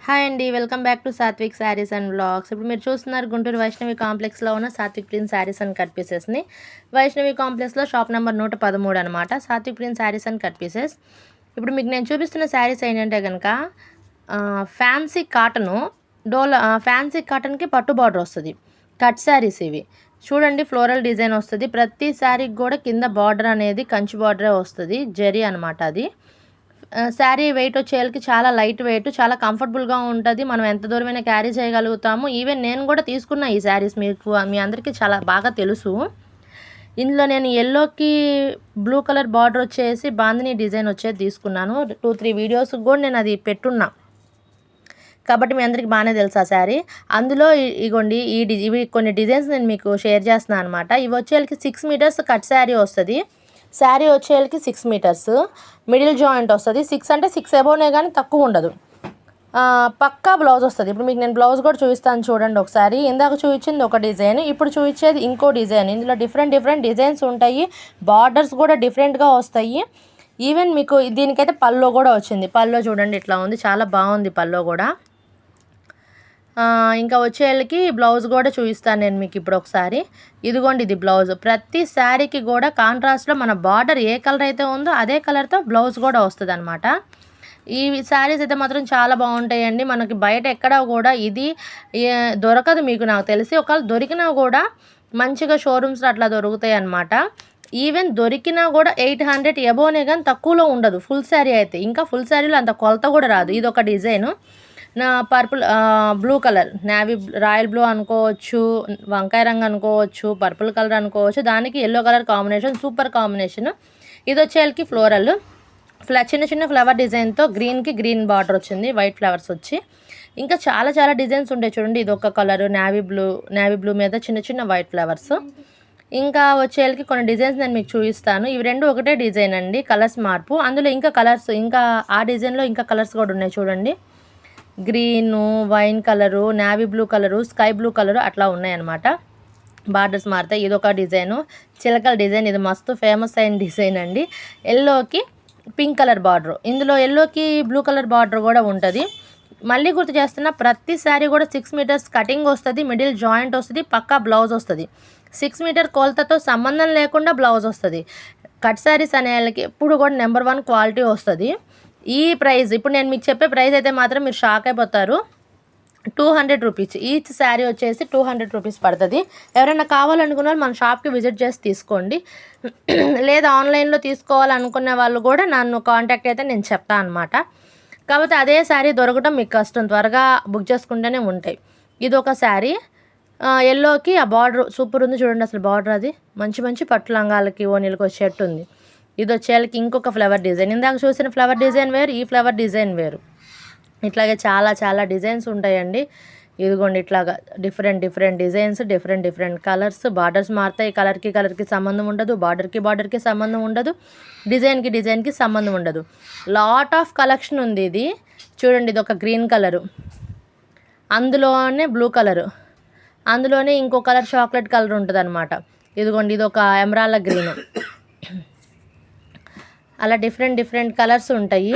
Hi అండి, welcome back to Sathvik sarees and vlogs. ఇప్పుడు మీరు చూస్తున్నారు గుంటూరు వైష్ణవి కాంప్లెక్స్లో ఉన్న Sathvik print sarees and cut పీసెస్ని. వైష్ణవి కాంప్లెక్స్లో షాప్ నెంబర్ 113 అనమాట. Sathvik print sarees and cut pieces. ఇప్పుడు మీకు నేను చూపిస్తున్న శారీస్ ఏంటంటే కనుక ఫ్యాన్సీ కాటను ఫ్యాన్సీ కాటన్కి పట్టు బార్డర్ వస్తుంది. కట్ శారీస్ ఇవి చూడండి, ఫ్లోరల్ డిజైన్ వస్తుంది. ప్రతి శారీకి కూడా కింద బార్డర్ అనేది కంచి బార్డరే వస్తుంది, జరీ అనమాట. అది శారీ వెయిట్ వచ్చేళ్ళకి చాలా లైట్ వెయిట్, చాలా కంఫర్టబుల్గా ఉంటుంది. మనం ఎంత దూరమైనా క్యారీ చేయగలుగుతాము. ఈవెన్ నేను కూడా తీసుకున్న ఈ శారీస్ మీ అందరికీ చాలా బాగా తెలుసు. ఇందులో నేను ఎల్లోకి బ్లూ కలర్ బార్డర్ వచ్చేసి బాందిని డిజైన్ వచ్చేది తీసుకున్నాను. 2-3 వీడియోస్కి కూడా నేను అది పెట్టున్నా కాబట్టి మీ అందరికీ బాగానే తెలుసు ఆ శారీ. అందులో ఇగోండి ఇవి కొన్ని డిజైన్స్ నేను మీకు షేర్ చేస్తున్నాను అనమాట. ఇవి వచ్చేళ్ళకి 6 మీటర్స్ కట్ శారీ వస్తుంది. శారీ వచ్చేళ్ళకి 6 మీటర్స్ మిడిల్ జాయింట్ వస్తుంది. 6 అంటే 6 అబోనే కానీ తక్కువ ఉండదు. పక్కా బ్లౌజ్ వస్తుంది. ఇప్పుడు మీకు నేను బ్లౌజ్ కూడా చూపిస్తాను చూడండి ఒకసారి. ఇందాక చూపించింది ఒక డిజైన్, ఇప్పుడు చూపించేది ఇంకో డిజైన్. ఇందులో డిఫరెంట్ డిజైన్స్ ఉంటాయి. బార్డర్స్ కూడా డిఫరెంట్గా వస్తాయి. ఈవెన్ మీకు దీనికైతే పల్లో కూడా వచ్చింది. పల్లో చూడండి ఇట్లా ఉంది, చాలా బాగుంది పల్లో కూడా. ఇంకా వచ్చేళ్ళకి బ్లౌజ్ కూడా చూపిస్తాను నేను మీకు ఇప్పుడు ఒకసారి. ఇదిగోండి, ఇది బ్లౌజ్. ప్రతి శారీకి కూడా కాంట్రాస్ట్లో మన బార్డర్ ఏ కలర్ అయితే ఉందో అదే కలర్తో బ్లౌజ్ కూడా వస్తుంది అనమాట. ఈ శారీస్ అయితే మాత్రం చాలా బాగుంటాయండి. మనకి బయట ఎక్కడ కూడా ఇది దొరకదు మీకు, నాకు తెలిసి. ఒకవేళ దొరికినా కూడా మంచిగా షోరూమ్స్లో అట్లా దొరుకుతాయి అనమాట. ఈవెన్ దొరికినా కూడా 800 ఎబోనే కానీ తక్కువలో ఉండదు ఫుల్ శారీ అయితే. ఇంకా ఫుల్ శారీలో అంత కొలత కూడా రాదు. ఇది ఒక డిజైను. నా purple blue colour, navy royal blue అనుకోవచ్చు, వంకాయ రంగు అనుకోవచ్చు, పర్పుల్ కలర్ అనుకోవచ్చు. దానికి yellow colour combination, super combination. ఇది వచ్చేళ్ళకి ఫ్లోరల్ చిన్న ఫ్లవర్ డిజైన్తో గ్రీన్కి గ్రీన్ బార్డర్ వచ్చింది, వైట్ ఫ్లవర్స్ వచ్చి. ఇంకా చాలా డిజైన్స్ ఉంటాయి చూడండి. ఇది ఒక కలర్ నేవీ బ్లూ మీద చిన్న వైట్ ఫ్లవర్స్. ఇంకా వచ్చేళ్ళకి కొన్ని డిజైన్స్ నేను మీకు చూపిస్తాను. ఇవి రెండు ఒకటే డిజైన్ అండి, కలర్స్ మార్పు. అందులో ఇంకా కలర్స్, ఇంకా ఆ డిజైన్లో ఇంకా కలర్స్ కూడా ఉన్నాయి చూడండి. Green, wine colour, navy blue colour, sky blue colour అట్లా ఉన్నాయన్నమాట. బార్డర్స్ మారుతాయి. ఇది ఒక డిజైను, చిలకల డిజైన్. ఇది మస్తు ఫేమస్ అయిన డిజైన్ అండి. ఎల్లోకి పింక్ కలర్ బార్డరు, ఇందులో ఎల్లోకి బ్లూ కలర్ బార్డర్ కూడా ఉంటుంది. మళ్ళీ గుర్తు చేస్తున్న, ప్రతి శారీ కూడా 6 మీటర్స్ కటింగ్ వస్తుంది, మిడిల్ జాయింట్ వస్తుంది, పక్కా బ్లౌజ్ వస్తుంది. 6 మీటర్ కొలతతో సంబంధం లేకుండా బ్లౌజ్ వస్తుంది. కట్ శారీస్ అనే వాళ్ళకి ఎప్పుడు కూడా నెంబర్ 1 క్వాలిటీ వస్తుంది. ఈ ప్రైస్ ఇప్పుడు నేను మీకు చెప్పే ప్రైస్ అయితే మాత్రం మీరు షాక్ అయిపోతారు. 200 రూపీస్ ఈచ్ శారీ వచ్చేసి 200 రూపీస్ పడుతుంది. ఎవరైనా కావాలనుకున్న వాళ్ళు మన షాప్కి విజిట్ చేసి తీసుకోండి. లేదా ఆన్లైన్లో తీసుకోవాలనుకునే వాళ్ళు కూడా నన్ను కాంటాక్ట్ అయితే నేను చెప్తాను అనమాట. కాకపోతే అదే శారీ దొరకడం మీకు కష్టం, త్వరగా బుక్ చేసుకుంటేనే ఉంటాయి. ఇది ఒక శారీ ఎల్లోకి ఆ బార్డర్ సూపర్ ఉంది చూడండి. అసలు బార్డర్ అది మంచి పట్టు లంగాలకి ఓనీలకి వచ్చేట్టు ఉంది. ఇది వచ్చేళ్ళకి ఇంకొక ఫ్లవర్ డిజైన్. ఇందాక చూసిన ఫ్లవర్ డిజైన్ వేరు, ఈ ఫ్లవర్ డిజైన్ వేరు. ఇట్లాగే చాలా డిజైన్స్ ఉంటాయండి. ఇదిగోండి, ఇట్లాగా different designs, different colours. Borders మారుతాయి. కలర్కి సంబంధం ఉండదు, బార్డర్కి సంబంధం ఉండదు, డిజైన్కి సంబంధం ఉండదు. లాట్ ఆఫ్ కలెక్షన్ ఉంది. ఇది చూడండి, ఇది ఒక గ్రీన్ కలరు, అందులోనే బ్లూ కలరు, అందులోనే ఇంకో కలర్ చాక్లెట్ కలర్ ఉంటుంది అనమాట. ఇదిగోండి, ఇది ఒక ఎమరాల్డ్ గ్రీన్. అలా డిఫరెంట్ కలర్స్ ఉంటాయి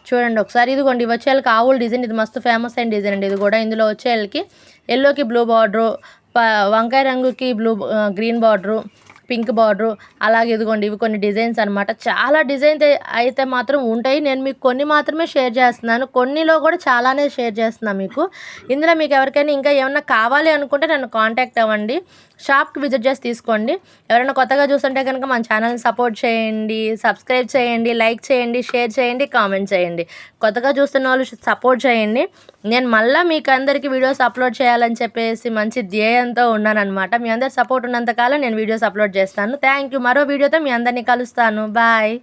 చూడండి ఒకసారి. ఇదిగోండి, ఇవి వచ్చేళ్ళకి ఆవుల డిజైన్. ఇది మస్తు ఫేమస్ అయిన డిజైన్ అండి. ఇది కూడా ఇందులో వచ్చేళ్ళకి ఎల్లోకి బ్లూ బార్డరు, వంకాయ రంగుకి గ్రీన్ బార్డరు, పింక్ బార్డరు. అలాగే ఇదిగోండి, ఇవి కొన్ని డిజైన్స్ అనమాట. చాలా డిజైన్స్ అయితే మాత్రం ఉంటాయి. నేను మీకు కొన్ని మాత్రమే షేర్ చేస్తున్నాను, కొన్నిలో కూడా చాలానే షేర్ చేస్తున్నాను మీకు. ఇందులో మీకు ఎవరికైనా ఇంకా ఏమన్నా కావాలి అనుకుంటే నన్ను కాంటాక్ట్ అవ్వండి, షాప్కి విజిట్ చేసి తీసుకోండి. ఎవరైనా కొత్తగా చూస్తుంటే కనుక మన ఛానల్ని సపోర్ట్ చేయండి, సబ్స్క్రైబ్ చేయండి, లైక్ చేయండి, షేర్ చేయండి, కామెంట్ చేయండి. కొత్తగా చూస్తున్న వాళ్ళు సపోర్ట్ చేయండి. నేను మళ్ళీ మీకు అందరికీ వీడియోస్ అప్లోడ్ చేయాలని చెప్పేసి మంచి ధ్యేయంతో ఉన్నానన్నమాట. మీ అందరి సపోర్ట్ ఉన్నంతకాలం నేను వీడియోస్ అప్లోడ్ చేస్తాను. Thank you. మరో వీడియోతో మీ అందరినీ కలుస్తాను. బాయ్.